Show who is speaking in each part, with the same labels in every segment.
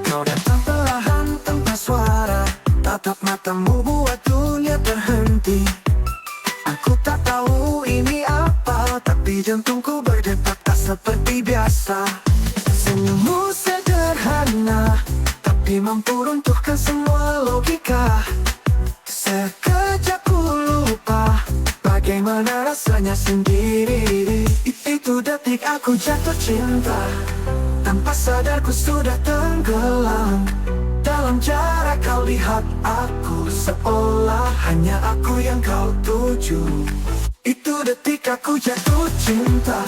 Speaker 1: Kau datang perlahan tanpa suara, tatap matamu buat dunia terhenti. Aku tak tahu ini apa, tapi jantungku berdetak tak seperti biasa. Senyummu sederhana, tapi mampu runtuhkan semua logika. Sekejap ku lupa bagaimana rasanya sendiri. Itu detik aku jatuh cinta, tanpa sadar ku sudah tenggelam. Dalam jarak kau lihat aku, seolah hanya aku yang kau tuju. Itu detik aku jatuh cinta,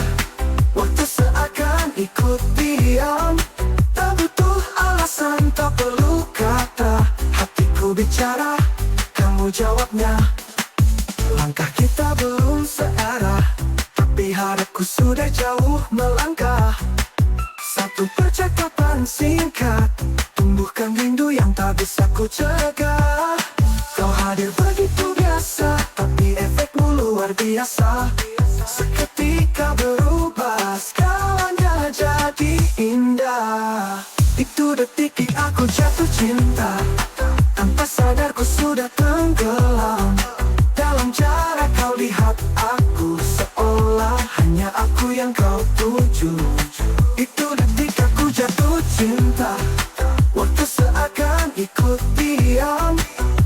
Speaker 1: waktu seakan ikut diam. Tak butuh alasan, tak perlu kata. Hatiku bicara, kamu jawabnya. Langkah kita belum searah, tapi harapku sudah jauh melangkah. Satu percakapan singkat, tumbuhkan rindu yang tak bisa ku cegah. Kau hadir begitu biasa, tapi efekmu luar biasa. Seketika berubah, segalanya jadi indah. Itu detik aku jatuh cinta, tanpa sadar ku sudah tenggelam. Dalam jarak kau lihat aku, seolah hanya aku yang kau tuju. Itu detik aku jatuh cinta, waktu seakan ikut diam.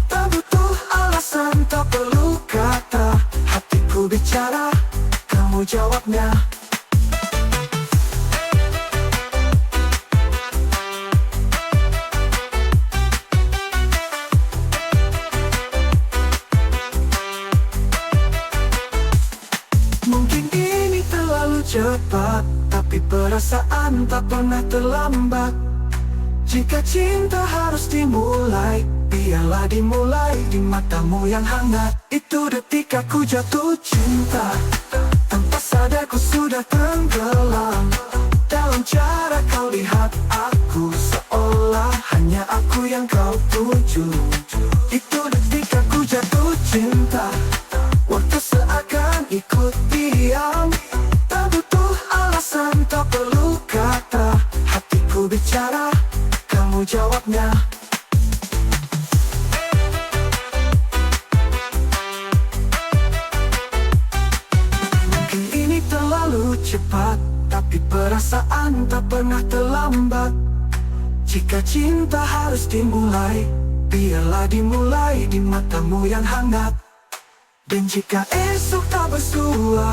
Speaker 1: Tak butuh alasan, tak perlu kata. Hatiku bicara, kamu jawabnya. Mungkin ini terlalu cepat, tapi perasaan tak pernah terlambat. Jika cinta harus dimulai, biarlah dimulai di matamu yang hangat. Itu detik aku jatuh cinta, tanpa sadar ku sudah tenggelam. Dalam cara kau lihat aku, seolah hanya aku yang kau tuju. Itu detik aku jatuh cinta, waktu seakan ikut diam. Tak butuh alasan, tak perlu kata. Hatiku bicara, kamu jawabnya. Mungkin ini terlalu cepat, tapi perasaan tak pernah terlambat. Jika cinta harus dimulai, biarlah dimulai di matamu yang hangat. Dan jika esok tak bersua,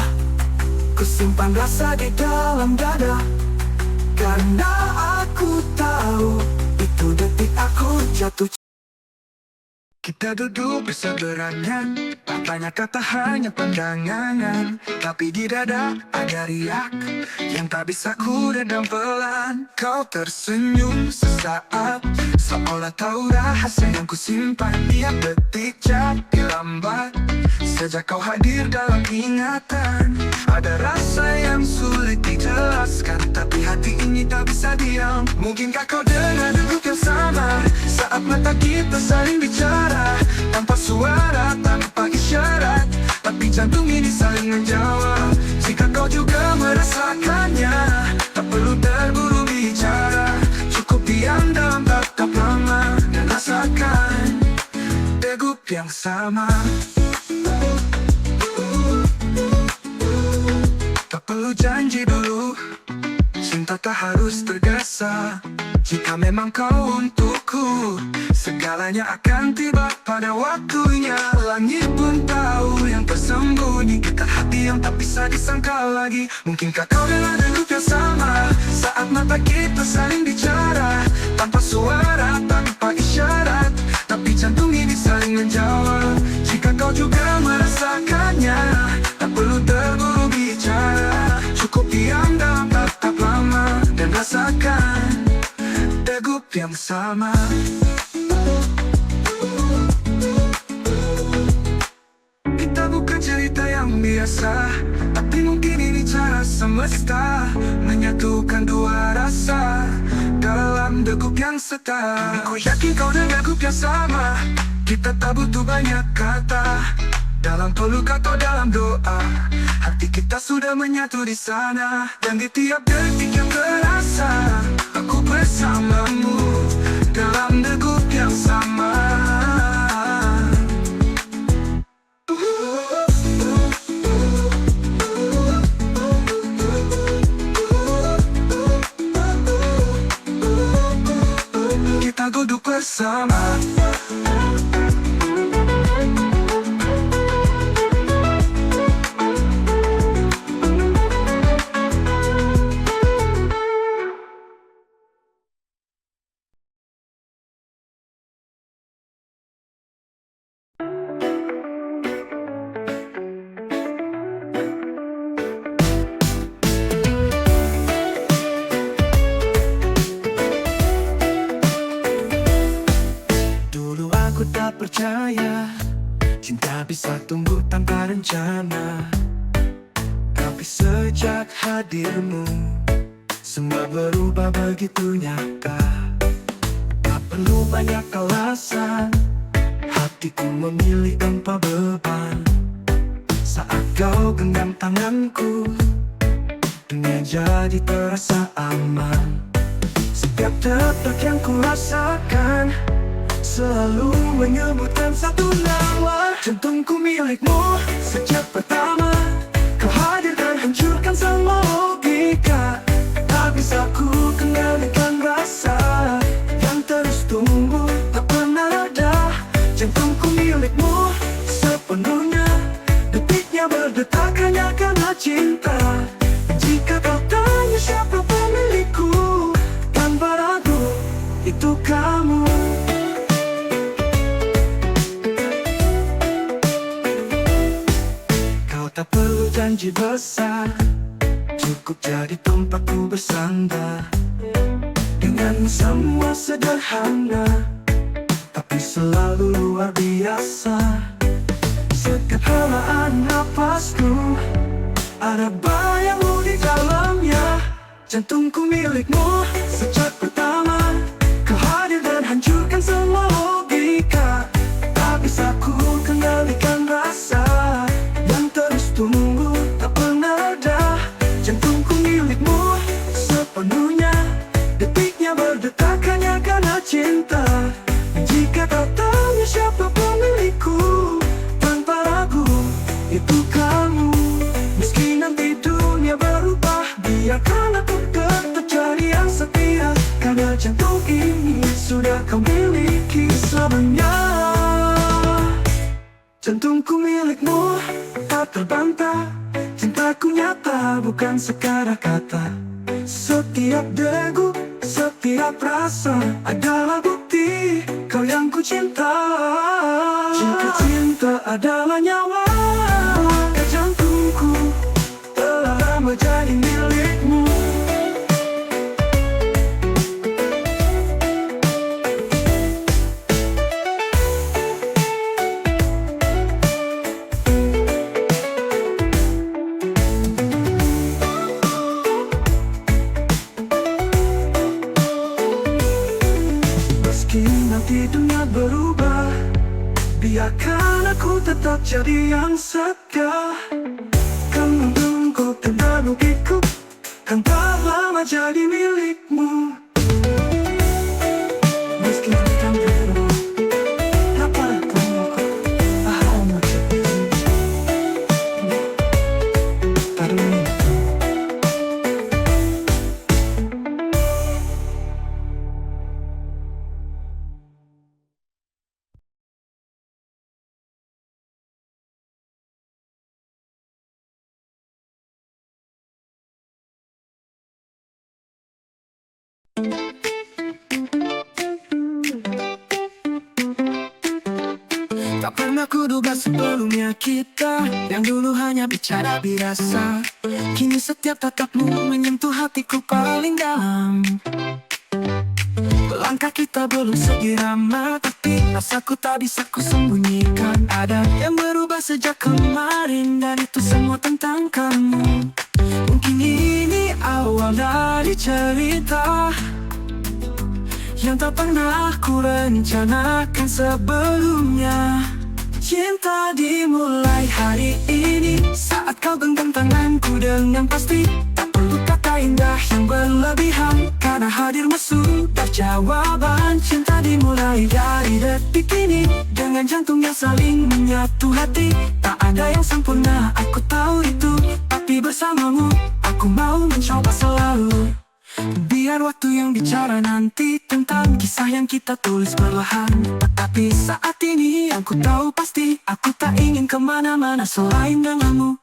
Speaker 1: ku simpan rasa di dalam dada. Karena aku tahu, itu detik aku jatuh cinta. Kita duduk berseberangan, tak banyak kata hanya pandangan. Tapi di dada ada riak yang tak bisa ku redam pelan. Kau tersenyum sesaat, seolah tahu rahasia yang ku simpan. Tiap detik jadi lambat, sejak kau hadir dalam ingatan. Ada rasa yang sulit dijelaskan, tapi hati ini tak bisa diam. Mungkinkah kau dengar degup yang sama saat mata kita saling bicara? Tanpa suara, tanpa isyarat, tapi jantung ini saling menjawab. Jika kau juga merasakannya, tak perlu terburu bicara. Cukup diam dalam tatap lama dan rasakan degup yang sama. Tak perlu janji dulu, cinta tak harus tergesa. Jika memang kau untukku, segalanya akan tiba pada waktunya. Langit pun tahu yang tersembunyi, kita hati yang tak bisa disangka lagi. Mungkinkah kau dengar degup yang sama saat mata kita saling bicara? Tanpa suara, tanpa isyarat, tapi jantung ini saling menjawab. Jika kau juga merasakannya, tak perlu terburu bicara. Cukup diam dalam tatap lama dan rasakan degup yang sama. Kita bukan cerita yang biasa, tapi mungkin ini cara semesta menyatukan dua rasa dalam degup yang setar. Aku yakin kau dengar degup yang sama. Kita tak butuh banyak kata, dalam peluk atau dalam doa, Hati kita sudah menyatu di sana, dan di tiap detik yang terasa aku bersamamu dalam degup yang sama. Kita duduk bersama. Tak percaya cinta bisa tumbuh tanpa rencana, tapi sejak hadirmu semua berubah begitu nyata. Tak perlu banyak alasan, hatiku memilih tanpa beban. Saat kau genggam tanganku, dunia jadi terasa aman. Setiap detak yang ku rasakan selalu menyebutkan satu nama. Jantungku milikmu sejak pertama. Kau hadir dan hancurkan semua logika. Tak bisa ku kendalikan rasa yang terus tumbuh tak pernah ada. Jantungku milikmu sepenuhnya. Detiknya berdetak hanya karena cinta. Jika kau tanya siapa pemilikku, tanpa ragu itu kamu. Tak perlu janji besar, cukup jadi tempatku bersandar. Dengan semua sederhana, tapi selalu luar biasa. Setiap helaan napasku, ada bayangmu di dalamnya. Jantungku milikmu sejak pertama. Kau hadir dan hancurkan semua logika. Tak bisa ku kendalikan rasa yang terus tumbuh tak pernah ada. Jantungku milikmu sepenuhnya. Detiknya berdetak hanya karena cinta. Jika kau tanya siapa pemilikku, tanpa ragu itu kamu. Meski nanti dunia berubah, biarkan aku tetap jadi yang setia. Karena jantung ini sudah kau miliki selamanya. Jantungku milikmu tak terbantah. Cintaku nyata bukan sekadar kata. Setiap degup, setiap rasa adalah bukti kau yang ku cinta. Jika cinta adalah nyawa, maka jantungku telah lama jadi milikmu. Nanti dunia berubah, biarkan aku tetap jadi yang setia. Kan menunggu dan menungguku, kan tak lama jadi milikmu. Meski kita berubah, dapat aku lama jadi taruh. Tak pernah kuduga sebelumnya kita yang dulu hanya bicara biasa, kini setiap tatapmu menyentuh hatiku paling dalam. Langkah kita belum seirama, tapi rasaku tak bisa ku sembunyikan. Ada yang berubah sejak kemarin, dan itu semua tentang kamu. Mungkin ini awal dari cerita yang tak pernah ku rencanakan sebelumnya. Cinta dimulai hari ini saat kau genggam tangan dengan pasti. Tak perlu kata indah yang berlebihan, karena hadirmu sudah jawaban. Cinta dimulai dari detik ini, dengan jantung yang saling menyatu hati. Tak ada yang sempurna, aku tahu itu, tapi bersamamu aku mau mencoba selalu. Biar waktu yang bicara nanti tentang kisah yang kita tulis perlahan. Tapi saat ini aku tahu pasti, aku tak ingin kemana-mana selain denganmu.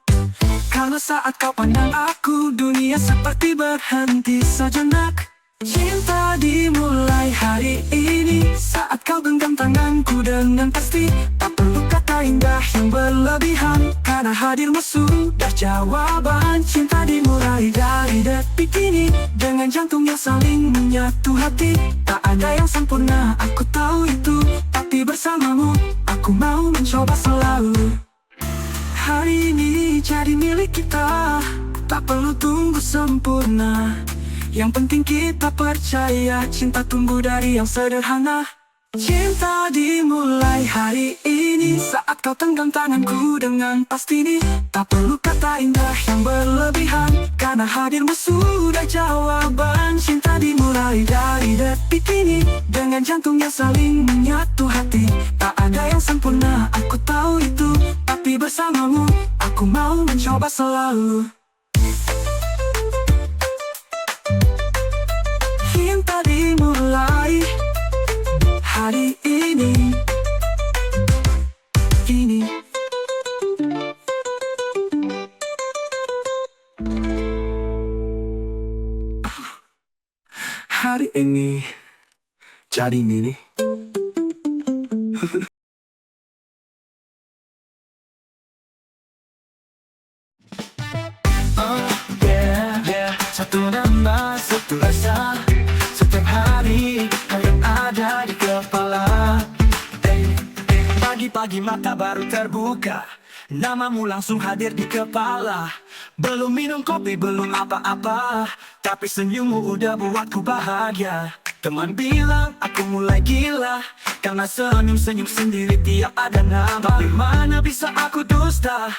Speaker 1: Karena saat kau pandang aku, dunia seperti berhenti sejenak. Cinta dimulai hari ini, saat kau genggam tanganku dengan pasti. Tak perlu kata indah yang berlebihan, karena hadirmu sudah jawaban. Cinta dimulai dari detik ini, dengan jantung yang saling menyatu hati. Tak ada yang sempurna, aku tahu itu, tapi bersamamu aku mau mencoba selalu. Hari ini jadi milik kita, tak perlu tunggu sempurna. Yang penting kita percaya, cinta tumbuh dari yang sederhana. Cinta dimulai hari ini, saat kau genggam tanganku dengan pasti nih. Tak perlu kata indah yang berlebihan, karena hadirmu sudah jawaban. Cinta dimulai dari detik ini, dengan jantung yang saling menyatu hati. Tak ada yang sempurna, aku tahu itu, tapi bersamamu aku mau mencoba selalu. Cinta dimulai hari ini. Hari ini jadi milik. Satu nama, satu rasa, setiap hari kau yang ada di kepala. Pagi-pagi mata baru terbuka, namamu langsung hadir di kepala. Belum minum kopi, belum apa-apa, tapi senyummu udah buatku bahagia. Teman bilang aku mulai gila, karena senyum-senyum sendiri tiap ada nama. Tapi mana bisa aku dusta,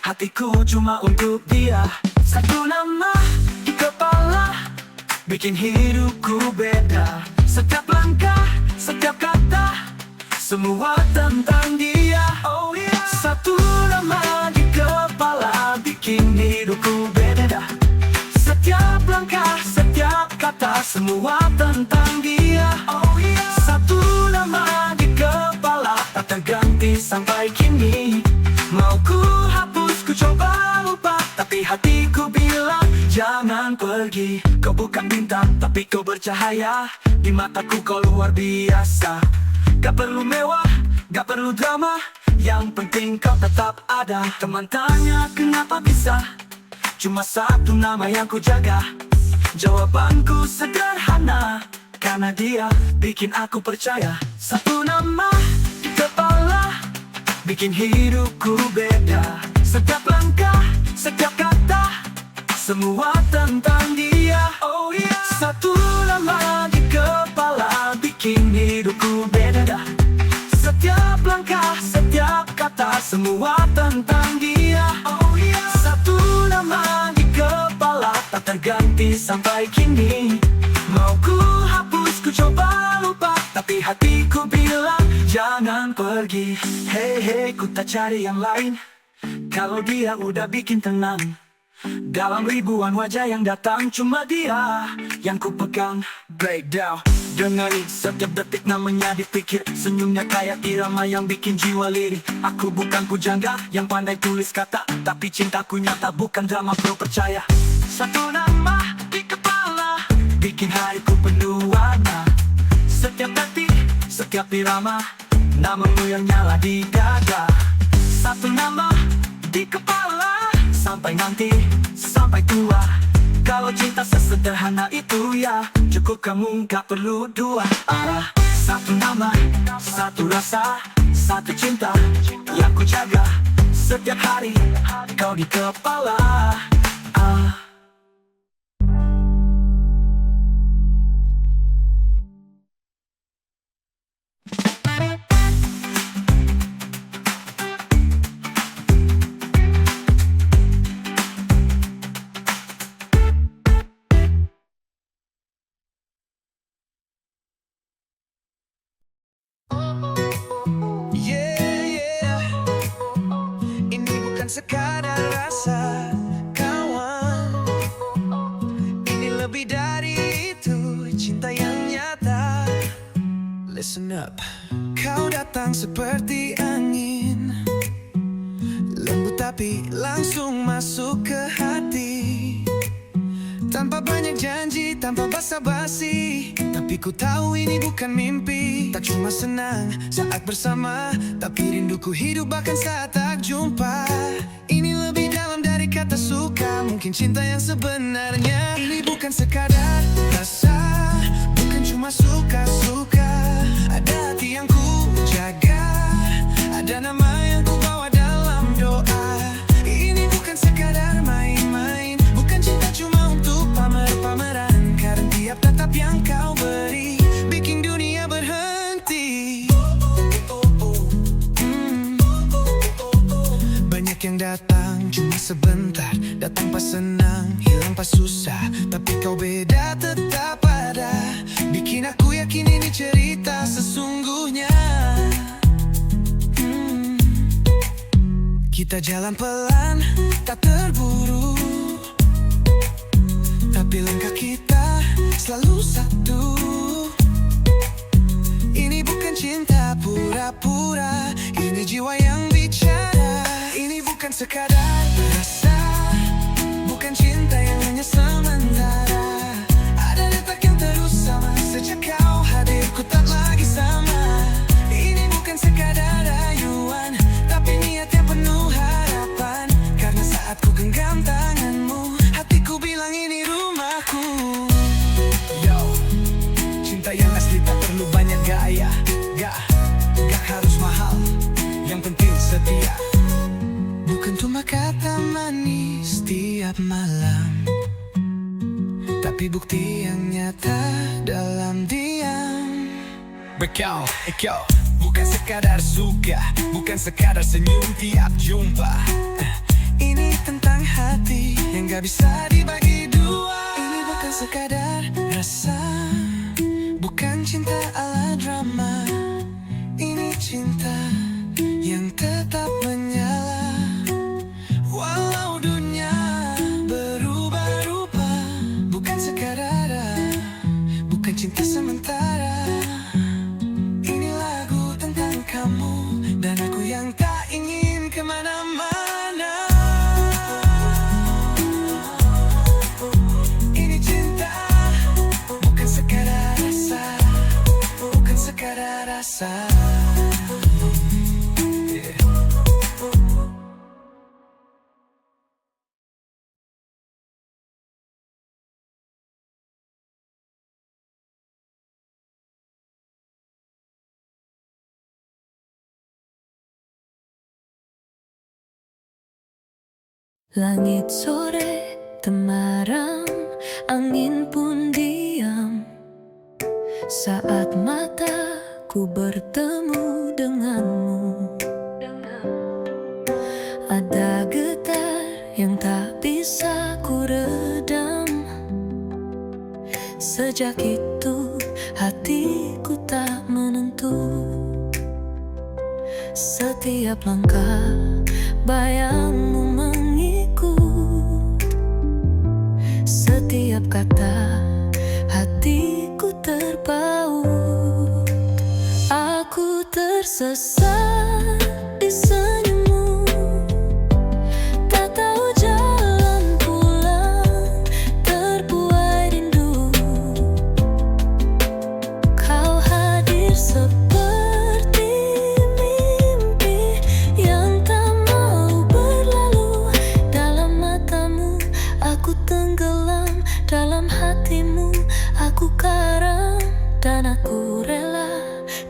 Speaker 1: hatiku cuma untuk dia. Satu nama di kepala, bikin hidupku beda. Setiap langkah, setiap kata, semua tentang dia. Oh yeah. Satu nama di kepala, bikin hidupku beda. Setiap langkah, setiap kata, semua tentang dia. Oh yeah. Satu nama di kepala, tak terganti sampai kini. Mau ku hapus, ku coba lupa, tapi hatiku bilang jangan pergi. Kau bukan bintang, tapi kau bercahaya. Di mataku kau luar biasa. Gak perlu mewah, gak perlu drama, yang penting kau tetap ada. Teman tanya kenapa bisa, cuma satu nama yang ku jaga. Jawabanku sederhana, karena dia bikin aku percaya. Satu nama di kepala, bikin hidupku beda. Setiap langkah, setiap kata, semua tentang dia. Oh yeah. Satu nama di kepala, bikin hidupku beda. Setiap langkah, setiap kata, semua tentang dia. Oh yeah. Satu nama di kepala, tak terganti sampai kini. Mau ku hapus, ku coba lupa, tapi hatiku bilang jangan pergi. Hey hey, ku tak cari yang lain, kalau dia udah bikin tenang. Dalam ribuan wajah yang datang, cuma dia yang ku pegang. Breakdown, dengerin setiap detik namanya dipikir. Senyumnya kayak irama yang bikin jiwa lirik. Aku bukan pujangga yang pandai tulis kata, tapi cintaku nyata bukan drama, bro percaya. Satu nama di kepala, bikin hariku penuh warna. Setiap detik, setiap irama, namamu yang nyala di dada. Satu nama di kepala, sampai nanti, sampai tua. Kalau cinta sesederhana itu ya, cukup kamu gak perlu dua. Satu nama, satu rasa, satu cinta yang ku jaga. Setiap hari, kau di kepala. sekadar rasa kawan. Ini lebih dari itu, cinta yang nyata. Listen up. Kau datang seperti angin, lembut tapi langsung masuk ke hati. Tanpa banyak janji, tanpa basa-basi, tapi ku tahu ini bukan mimpi. Tak cuma senang saat bersama, tapi rinduku hidup bahkan saat tak jumpa. Ini lebih dalam dari kata suka, mungkin cinta yang sebenarnya. Ini bukan sekadar rasa, bukan cuma suka-suka. Ada hati yang ku jaga, ada nama yang ku bawa dalam doa. Ini bukan sekadar main-main, bukan cinta cuma untuk pamer-pameran. Karena tiap tatap yang kau beri bikin dunia berhenti. Banyak yang datang cuma sebentar, datang pas senang, hilang pas susah. Tapi kau beda tetap ada, bikin aku yakin ini cerita sesungguhnya. Kita jalan pelan, tak terburu, tapi langkah kita selalu satu. Ini bukan cinta pura-pura, ini jiwa yang bicara. Ini bukan sekadar rasa, bukan cinta yang hanya sementara. Ada detak yang terus sama, sejak kau hadir ku tak lagi sama. Ini bukan sekadar rayuan, tapi niat yang penuh harapan. Karena saat ku genggam tanganmu, hatiku bilang ini rumahku. Yo, cinta yang asli tak perlu banyak gaya. Gak harus mahal, yang penting setia. Bukan cuma kata manis tiap malam, tapi bukti yang nyata dalam diam. Berkau, bukan sekadar suka, bukan sekadar senyum tiap jumpa. Ini tentang hati yang gak bisa dibagi dua. Ini bukan sekadar rasa, bukan cinta ala drama. Ini cinta yang tetap menyala, walau dunia berubah-ubah. Bukan sekadar, bukan cinta sementara. Ini lagu tentang kamu dan aku yang tak ingin kemana-mana. Ini cinta, bukan sekadar rasa, bukan sekadar rasa.
Speaker 2: Langit sore temaram, angin pun diam. Saat mataku bertemu denganmu, ada getar yang tak bisa ku redam. Sejak itu hatiku tak menentu. Setiap langkah bayangmu mengikut, setiap kata hatiku terpaut. Aku tersesat di senyummu, tak tahu jalan pulang, terbuai rindu. Kau hadir seperti mimpi yang tak mau berlalu. Dalam matamu aku tenggelam, dalam hatimu aku karam. Dan aku rela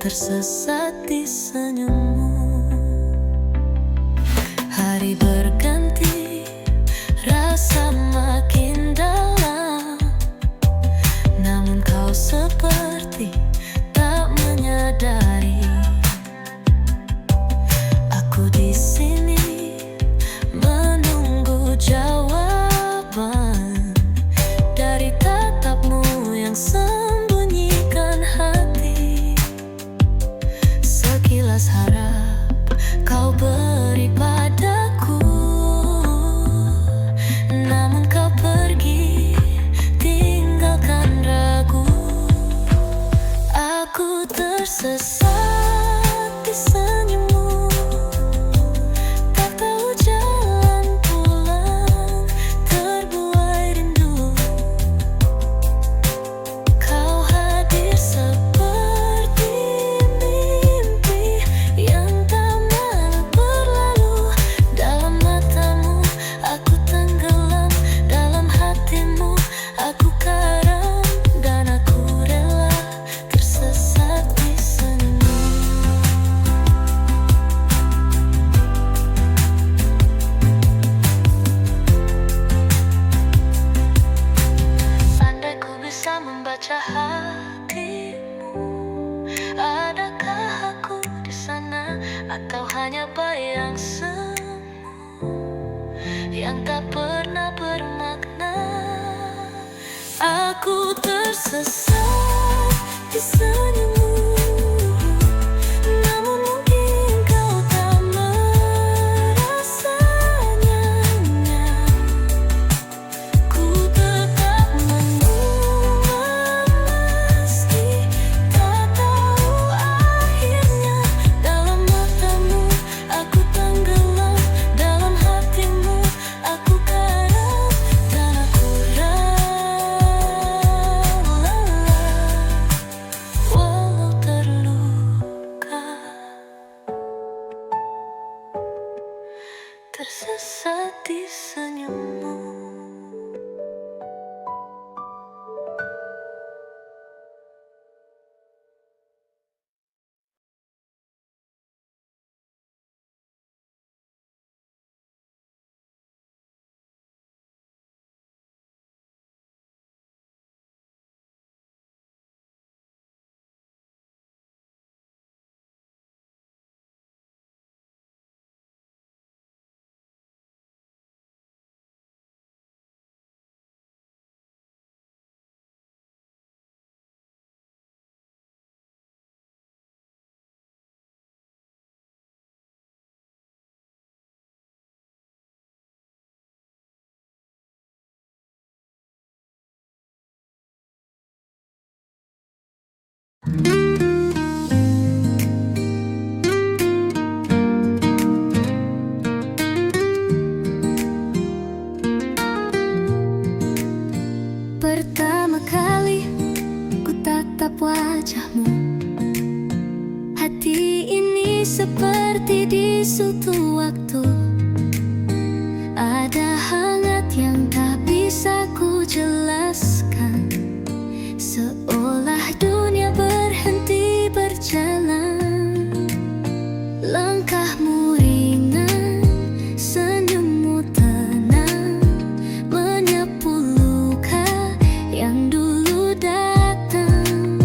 Speaker 2: tersesat di senyummu. Hari berganti, rasa makin dalam, namun kau seperti tak menyadari. Aku di sini menunggu jawaban dari tatapmu yang sembunyikan hati. yang tak pernah bermakna. Aku tersesat di senyummu, namun mungkin kau tak merasanya. Ku tetap menunggu meski tak tahu akhirnya. Dalam matamu aku tenggelam, dalam hatimu aku karam, dan aku rela walau terluka. Tersesat di senyummu. Pertama kali ku tatap wajahmu, hati ini seperti di suatu waktu ada hangat yang tak bisa ku jelaskan, seolah dunia berhenti berjalan. Langkahmu ringan, senyummu tenang, menyapu luka yang dulu datang.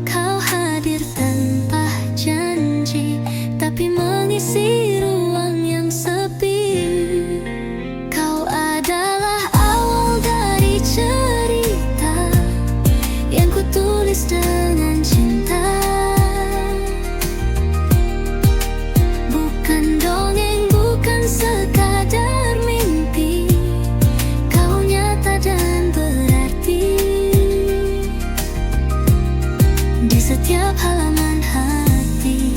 Speaker 2: Kau hadir tanpa janji, tapi mengisi ruang yang sepi. Kau adalah awal dari cerita yang ku tulis dengan cinta. Bukan dongeng, bukan sekadar mimpi, kau nyata dan berarti. Di setiap halaman hati,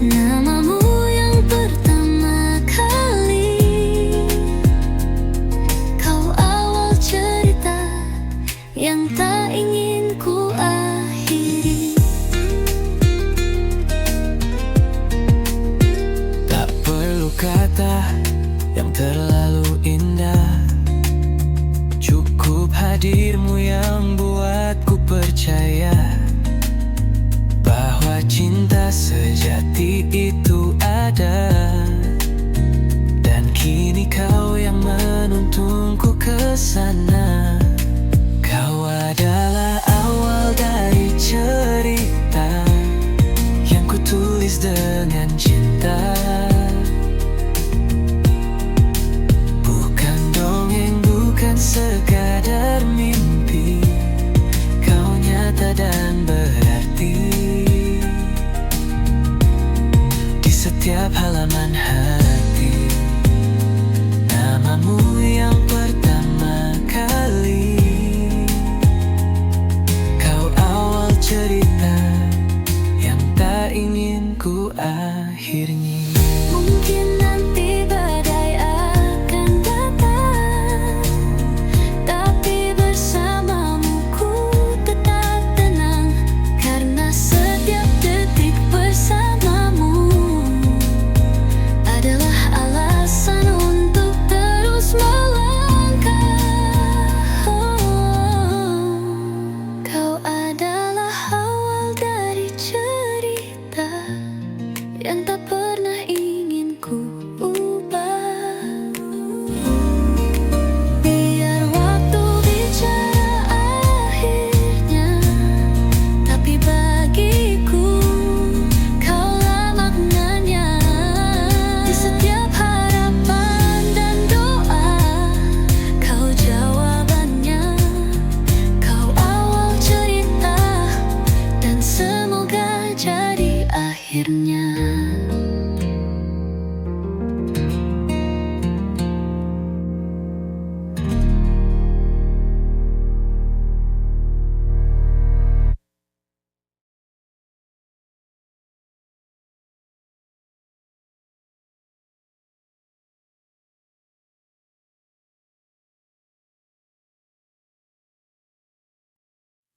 Speaker 2: namamu yang pertama kali. Kau awal cerita yang tak ingin ku akhiri.
Speaker 1: Tak perlu kata yang terlalu indah, cukup hadirmu yang buatku percaya bahwa cinta sejati itu ada. Dan kini kau yang menuntunku ke sana. Kau adalah awal dari cerita yang ku tulis dengan cinta. Bukan dongeng, bukan sekadar mimpi, kau nyata dan berarti. Di setiap halaman hati, namamu yang pertama kali. Kau awal cerita yang tak ingin ku akhirnya.
Speaker 2: Mungkin nanti badai akan datang, tapi bersamamu ku tetap tenang. Karena setiap detik bersamamu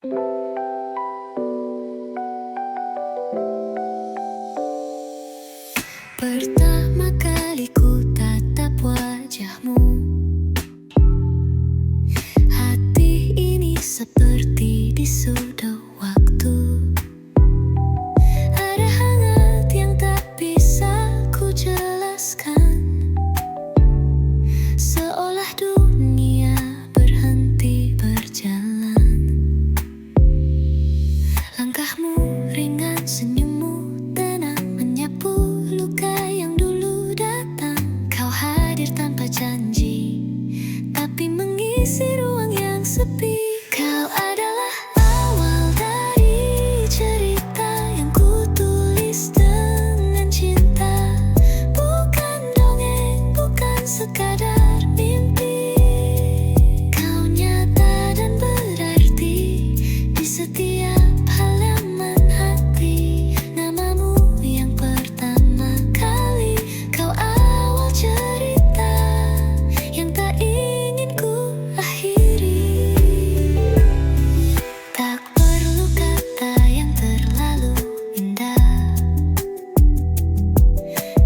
Speaker 2: Pertama kali ku tatap wajahmu, hati ini seperti disudah waktu. Ada hangat yang tak bisa ku jelaskan, seolah dunia berhenti berjalan. Langkahmu ringan, senyummu tenang, menyapu luka yang dulu datang. Kau hadir tanpa janji, tapi mengisi ruang yang sepi. Kau adalah awal dari cerita yang ku tulis dengan cinta. Bukan dongeng, bukan sekadar mimpi. Kau nyata dan berarti di setiap halaman hati. Namamu yang pertama kali, kau awal cerita yang tak ingin ku akhiri. Tak perlu kata yang terlalu indah,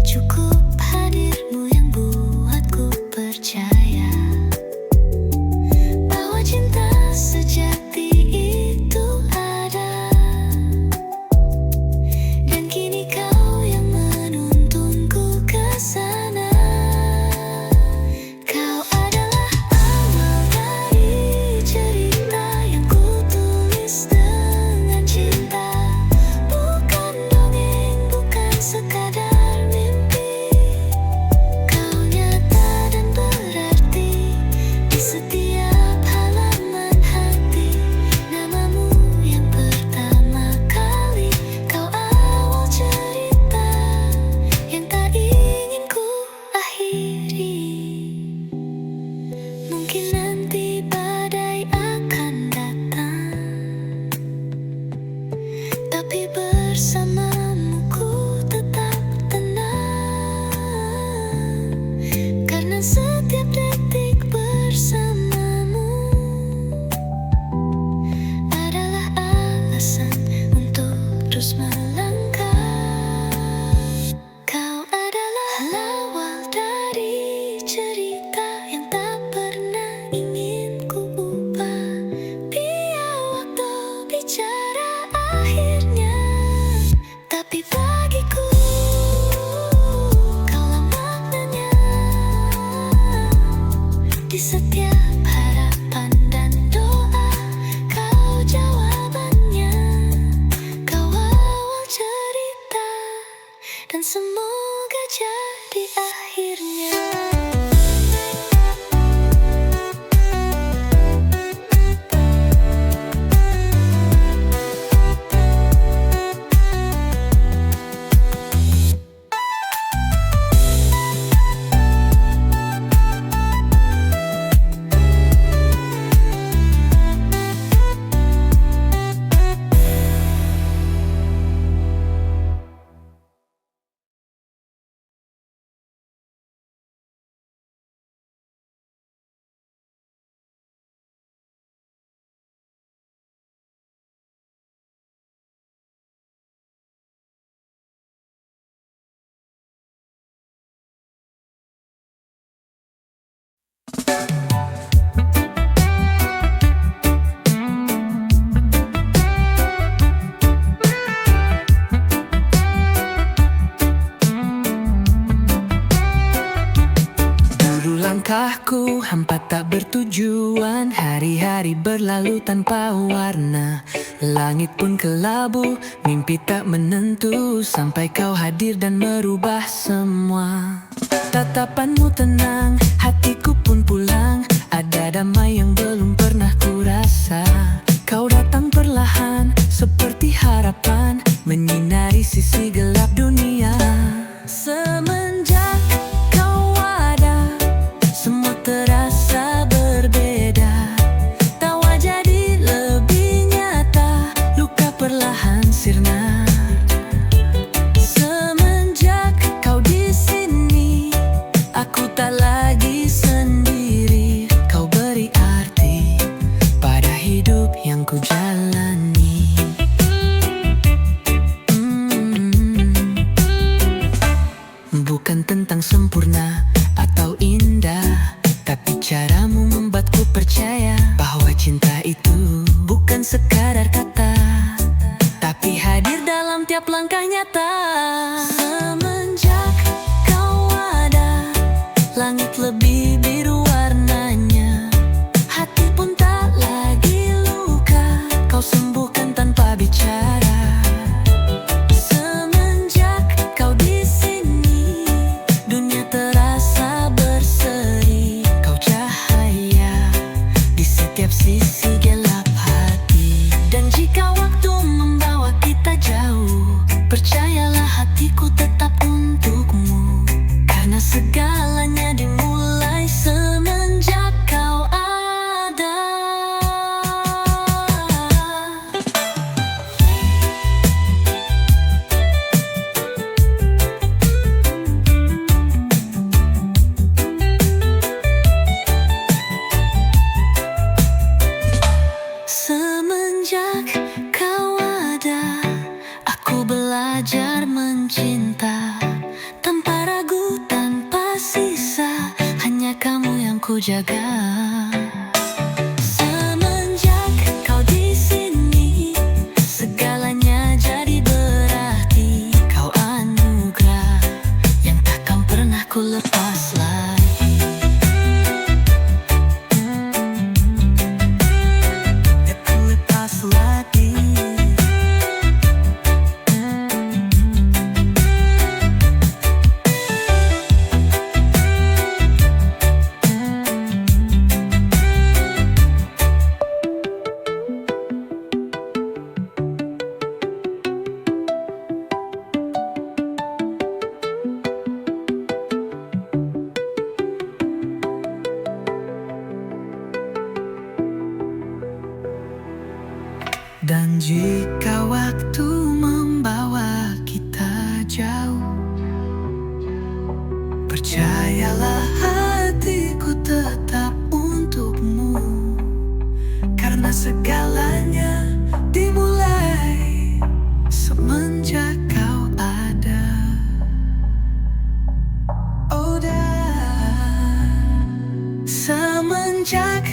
Speaker 2: cukup hadirmu yang buatku percaya bahwa cinta sejati itu ada. Dan kini kau yang menuntunku ke sana. Kau adalah awal dari cerita yang ku tulis dengan cinta. Bukan dongeng, bukan sekadar mimpi. Kau nyata dan berarti di setiap halaman hati. Namamu yang pertama kali, kau awal cerita yang tak ingin ku akhiri. Mungkin nanti badai akan datang, tapi bersamamu ku tetap tenang. Karena setiap detik bersamamu adalah alasan untuk terus melangkah. Kau adalah awal dari cerita yang tak pernah ingin ku ubah. Biar waktu bicara akhirnya, tapi bagiku kaulah maknanya. Di setiap harapan dan doa, kau jawabannya. Kau awal cerita dan semoga jadi akhirnya. Dulu langkahku hampa tak bertujuan, hari-hari berlalu tanpa warna. Langit pun kelabu, mimpi tak menentu, sampai kau hadir dan merubah semua. Tatapanmu tenang, hatiku pun pulang. Ada damai yang belum pernah ku rasa. Kau datang perlahan, seperti harapan, menyinari sisi gelap dunia. Semenjak kau ada, semua terasa berbeda. Tawa jadi lebih nyata, luka perlahan sirna. Semenjak kau di sini, aku tak lagi lebih biru warnanya. Hati pun tak lagi luka, kau sembuhkan tanpa bicara. Semenjak kau di sini, dunia terasa berseri. Kau cahaya di setiap sisi gelap hati. Dan jika waktu membawa kita jauh, percayalah hatiku tetap untukmu. Karena segalanya dimulai semenjak kau ada. Semenjak kau ada, aku belajar mencinta. Tanpa ragu, tanpa sisa, hanya kamu yang ku jaga. Semenjak kau di sini, segalanya jadi berarti. Kau anugerah yang takkan pernah ku lepas lagi. Ku lepas lagi. Dan jika waktu membawa kita jauh, percayalah hatiku tetap untukmu. Karena segalanya dimulai semenjak kau ada. Oh, dan semenjak